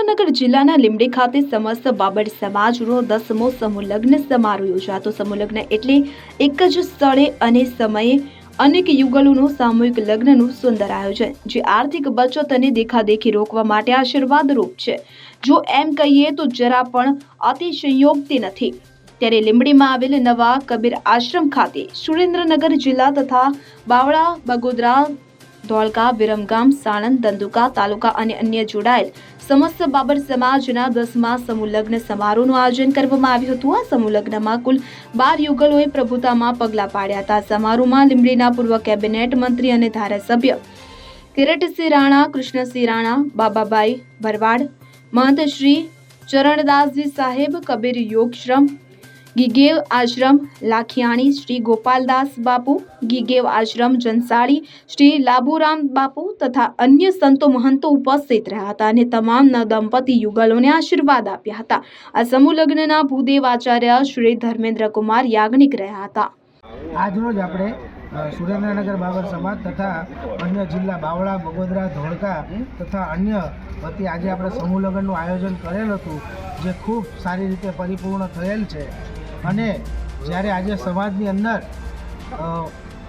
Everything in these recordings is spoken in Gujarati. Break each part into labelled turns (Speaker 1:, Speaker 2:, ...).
Speaker 1: સુરેન્દ્રનગર જિલ્લાના લીંબડી ખાતે સમસ્ત બાબર સમાજનો 10મો સમૂહ લગ્ન સમારોહ યોજાતો. સમૂહ લગ્ન એટલે એક જ સ્થળે અને સમયે અનેક યુગલોનું સામૂહિક લગ્નનું સુંદર આયોજન, જે આર્થિક બચત અને દેખાદેખી રોકવા માટે આશીર્વાદરૂપ છે. જો એમ કહીએ તો જરા પણ અતિશયોક્તિ નથી. ત્યારે લીંબડીમાં આવેલ નવા કબીર આશ્રમ ખાતે સુરેન્દ્રનગર જિલ્લા તથા બાવળા, બગોદરા, ધોળકા, વિરમગામ, સાણંદ, ધંધુકા તાલુકા અને અન્ય જોડાયેલ સમસ્ત બાબર સમાજના 10મા સમૂહ લગ્ન સમારોહનું આયોજન કરવામાં આવ્યું હતું. આ સમૂહ લગ્નમાં કુલ 12 યુગલોએ પ્રભુતામાં પગલાં પાડ્યા હતા. સમારોહમાં લીંબડીના પૂર્વ કેબિનેટ મંત્રી અને ધારાસભ્ય કિરીટસિંહ રાણા, કૃષ્ણસિંહ રાણા, બાબાભાઈ ભરવાડ, મહંત શ્રી ચરણદાસજી સાહેબ, કબીર યોગશ્રમ, ગીગેવ આશ્રમ લાખિયાણી, શ્રી ગોપાલદાસ બાપુ, ગીગેવ આશ્રમ જનસાળી, શ્રી લાભુરામ બાપુ તથા અન્ય સંતો મહંતો ઉપસ્થિત રહ્યા હતા અને તમામ નવદંપતિ યુગલોને આશીર્વાદ આપ્યા હતા. આ સમૂહ લગ્નના ભૂદેવ આચાર્ય શ્રી ધર્મેન્દ્રકુમાર યાજ્ઞિક રહ્યા હતા.
Speaker 2: આજરોજ આપણે સુરેન્દ્રનગર બાબર સમાજ તથા અન્ય જિલ્લા બાવળા, બગોદરા, ધોળકા તથા અન્ય વતી આજે આપણે સમૂહ લગ્નનું આયોજન કરેલ હતું, જે ખૂબ સારી રીતે પરિપૂર્ણ થયેલ છે. અને જ્યારે આજે સમાજની અંદર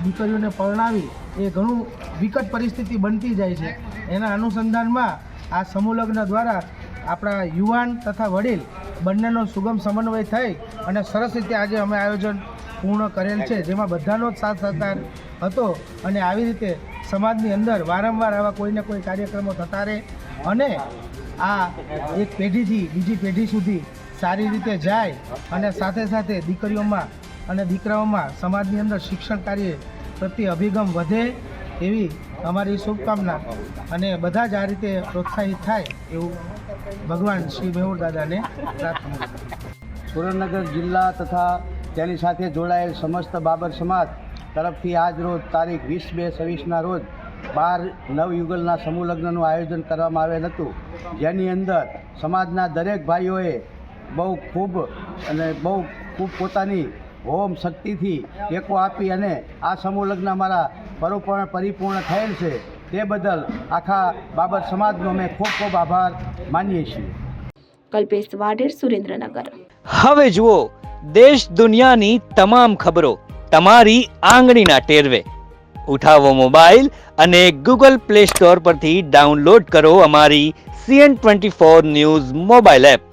Speaker 2: દીકરીઓને પરણાવી એ ઘણું વિકટ પરિસ્થિતિ બનતી જાય છે. એના અનુસંધાનમાં આ સમૂહ લગ્ન દ્વારા આપણા યુવાન તથા વડીલ બંનેનો સુગમ સમન્વય થઈ અને સરસ રીતે આજે અમે આયોજન પૂર્ણ કરેલ છે, જેમાં બધાનો જ સાથ સહકાર હતો. અને આવી રીતે સમાજની અંદર વારંવાર આવા કોઈને કોઈ કાર્યક્રમો થતા રહે અને આ એક પેઢીથી બીજી પેઢી સુધી સારી રીતે જાય અને સાથે સાથે દીકરીઓમાં અને દીકરાઓમાં સમાજની અંદર શિક્ષણ કાર્ય પ્રત્યે અભિગમ વધે એવી અમારી શુભકામના. અને બધા જ આ રીતે પ્રોત્સાહિત થાય એવું ભગવાન શ્રી મેહુર દાદાને પ્રાર્થના.
Speaker 3: સુરેન્દ્રનગર જિલ્લા તથા તેની સાથે જોડાયેલ સમસ્ત બાબર સમાજ તરફથી આજ રોજ તારીખ 20/2/26ના રોજ 12 નવયુગલના સમૂહ લગ્નનું આયોજન કરવામાં આવેલ હતું, જેની અંદર સમાજના દરેક ભાઈઓએ બહુ ખૂબ પોતાની હોમ શક્તિથી ટેકો આપી અને આ સમૂહ લગ્ન અમારા પરિપૂર્ણ થયેલ છે. તે બદલ આખા બાબર સમાજનો અમે ખૂબ ખૂબ આભાર માનીએ છીએ.
Speaker 1: કલ્પેશ વાઢેર, સુરેન્દ્રનગર.
Speaker 4: હવે જુઓ દેશ દુનિયાની તમામ ખબરો તમારી આંગળીના ટેરવે. ઉઠાવો મોબાઈલ અને Google Play Store પરથી ડાઉનલોડ કરો અમારી CN24 ન્યૂઝ મોબાઈલ એપ.